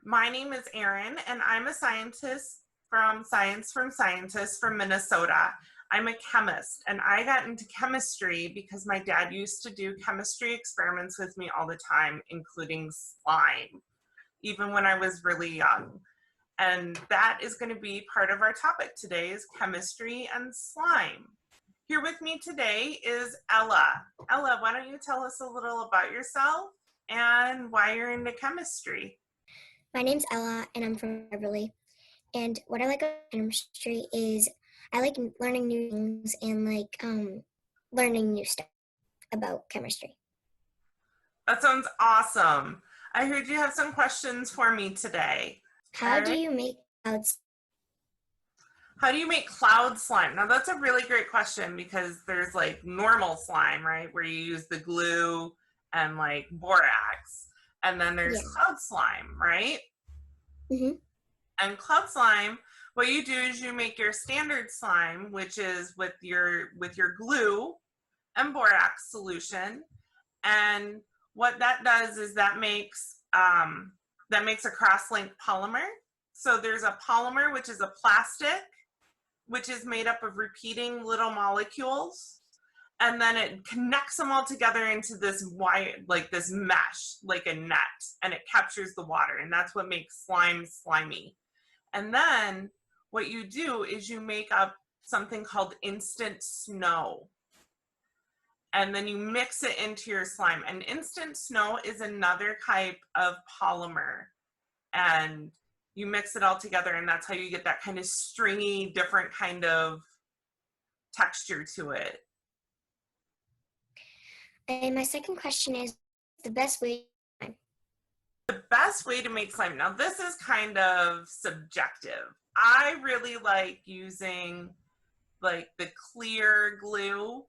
My name is Erin, and I'm a scientist from Scientists from Minnesota. I'm a chemist, and I got into chemistry because my dad used to do chemistry experiments with me all the time, including slime, even when I was really young. And that is going to be part of our topic today is chemistry and slime. Here with me today is Ella. Ella, why don't you tell us a little about yourself and why you're into chemistry? My name's Ella, and I'm from Beverly. And what I like about chemistry is I like learning new things and learning new stuff about chemistry. That sounds awesome. I heard you have some questions for me today. How do you make clouds? How do you make cloud slime? Now that's a really great question because there's like normal slime, right? Where you use the glue and like borax. And then there's cloud slime, right? Mm-hmm. And cloud slime, what you do is you make your standard slime, which is with your glue and borax solution. And what that does is that makes a cross-linked polymer. So there's a polymer, which is a plastic, which is made up of repeating little molecules. And then it connects them all together into this wire, like this mesh, like a net, and it captures the water. And that's what makes slime slimy. And then what you do is you make up something called instant snow. And then you mix it into your slime. And instant snow is another type of polymer. And you mix it all together, and that's how you get that kind of stringy, different kind of texture to it. And my second question is the best way to make slime. The best way to make slime. Now, this is kind of subjective. I really like using like the clear glue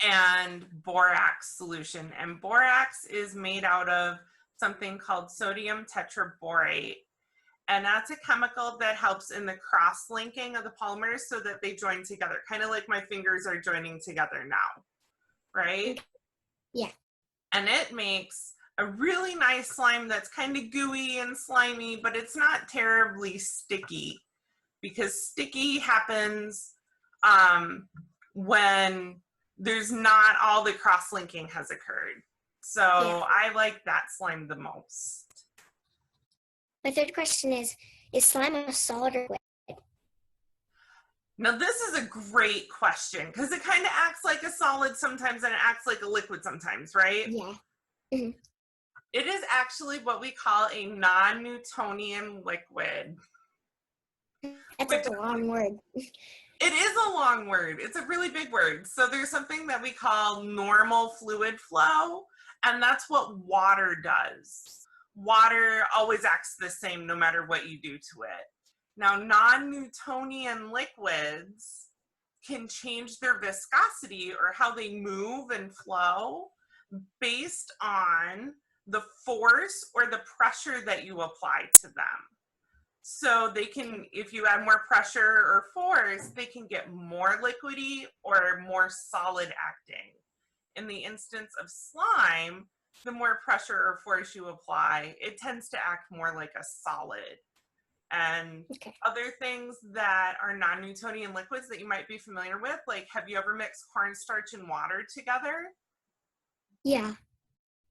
and borax solution. And borax is made out of something called sodium tetraborate. And that's a chemical that helps in the cross-linking of the polymers so that they join together, kind of like my fingers are joining together now, right? Yeah. And it makes a really nice slime that's kind of gooey and slimy, but it's not terribly sticky, because sticky happens when there's not all the cross-linking has occurred. So I like that slime the most. My third question is slime a solid or liquid? Now this is a great question because it kind of acts like a solid sometimes and it acts like a liquid sometimes, right? Yeah. Mm-hmm. It is actually what we call a non-Newtonian liquid. That's a long word. It is a long word. It's a really big word. So there's something that we call normal fluid flow, and that's what water does. Water always acts the same no matter what you do to it. Now, non-Newtonian liquids can change their viscosity or how they move and flow based on the force or the pressure that you apply to them. So they can, if you add more pressure or force, they can get more liquidy or more solid acting. In the instance of slime, the more pressure or force you apply, it tends to act more like a solid. And other things that are non-Newtonian liquids that you might be familiar with, like have you ever mixed cornstarch and water together? Yeah.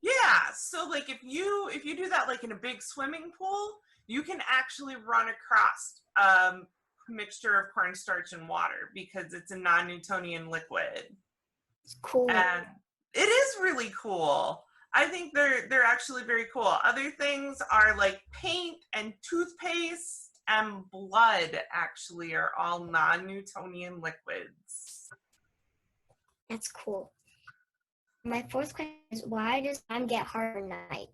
Yeah, so like if you do that like in a big swimming pool, you can actually run across a mixture of cornstarch and water because it's a non-Newtonian liquid. It's cool. And it is really cool. I think they're actually very cool. Other things are like paint and toothpaste and blood actually are all non-Newtonian liquids. That's cool. My fourth question is why does slime get hard at night?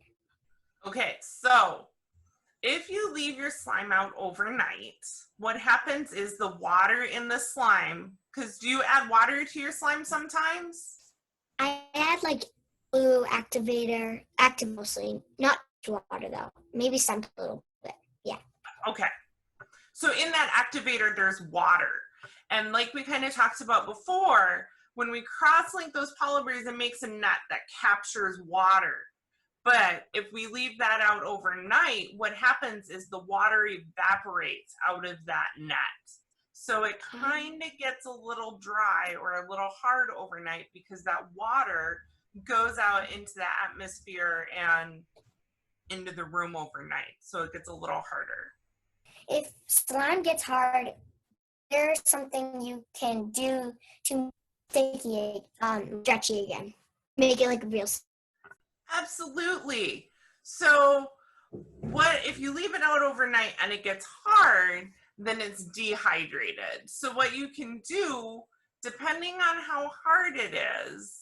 Okay, so if you leave your slime out overnight, what happens is the water in the slime, because do you add water to your slime sometimes? I add like blue activator, active mostly, not water though. Maybe some a little bit, yeah. Okay, so in that activator, there's water. And like we kind of talked about before, when we cross-link those polymers, it makes a net that captures water. But if we leave that out overnight, what happens is the water evaporates out of that net. So it kind of gets a little dry or a little hard overnight because that water goes out into the atmosphere and into the room overnight. So it gets a little harder. If slime gets hard, there's something you can do to make it stretchy again. Make it like real. Absolutely. So what if you leave it out overnight and it gets hard, then it's dehydrated. So what you can do, depending on how hard it is,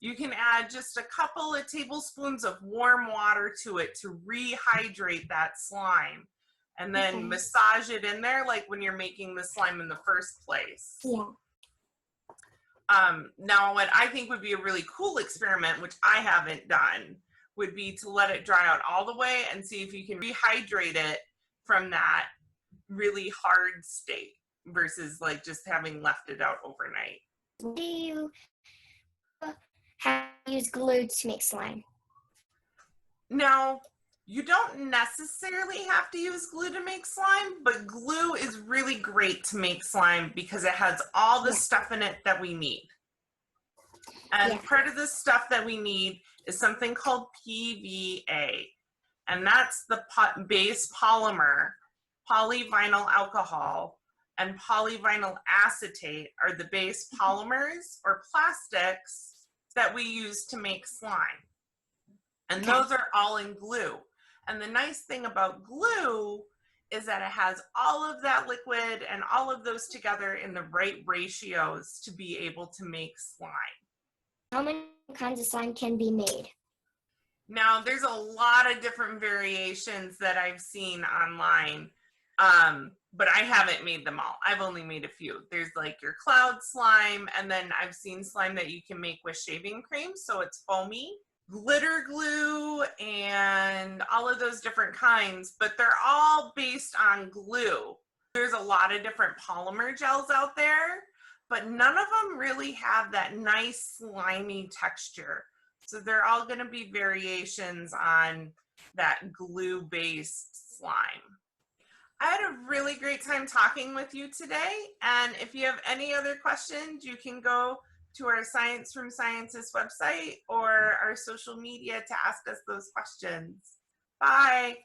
you can add just a couple of tablespoons of warm water to it to rehydrate that slime, and then massage it in there like when you're making the slime in the first place. Yeah. Now what I think would be a really cool experiment, which I haven't done, would be to let it dry out all the way and see if you can rehydrate it from that really hard state versus like just having left it out overnight. Do you have to use glue to make slime? Now, you don't necessarily have to use glue to make slime, but glue is really great to make slime because it has all the stuff in it that we need. And part of the stuff that we need is something called PVA. And that's the base polymer. Polyvinyl alcohol and polyvinyl acetate are the base polymers or plastics that we use to make slime. And those are all in glue. And the nice thing about glue is that it has all of that liquid and all of those together in the right ratios to be able to make slime. How many kinds of slime can be made? Now, there's a lot of different variations that I've seen online, but I haven't made them all. I've only made a few. There's like your cloud slime, and then I've seen slime that you can make with shaving cream, so it's foamy. Glitter glue and all of those different kinds, but they're all based on glue. There's a lot of different polymer gels out there, but none of them really have that nice slimy texture. So they're all going to be variations on that glue-based slime. I had a really great time talking with you today, and if you have any other questions, you can go to our Science from Sciences website or our social media to ask us those questions. Bye.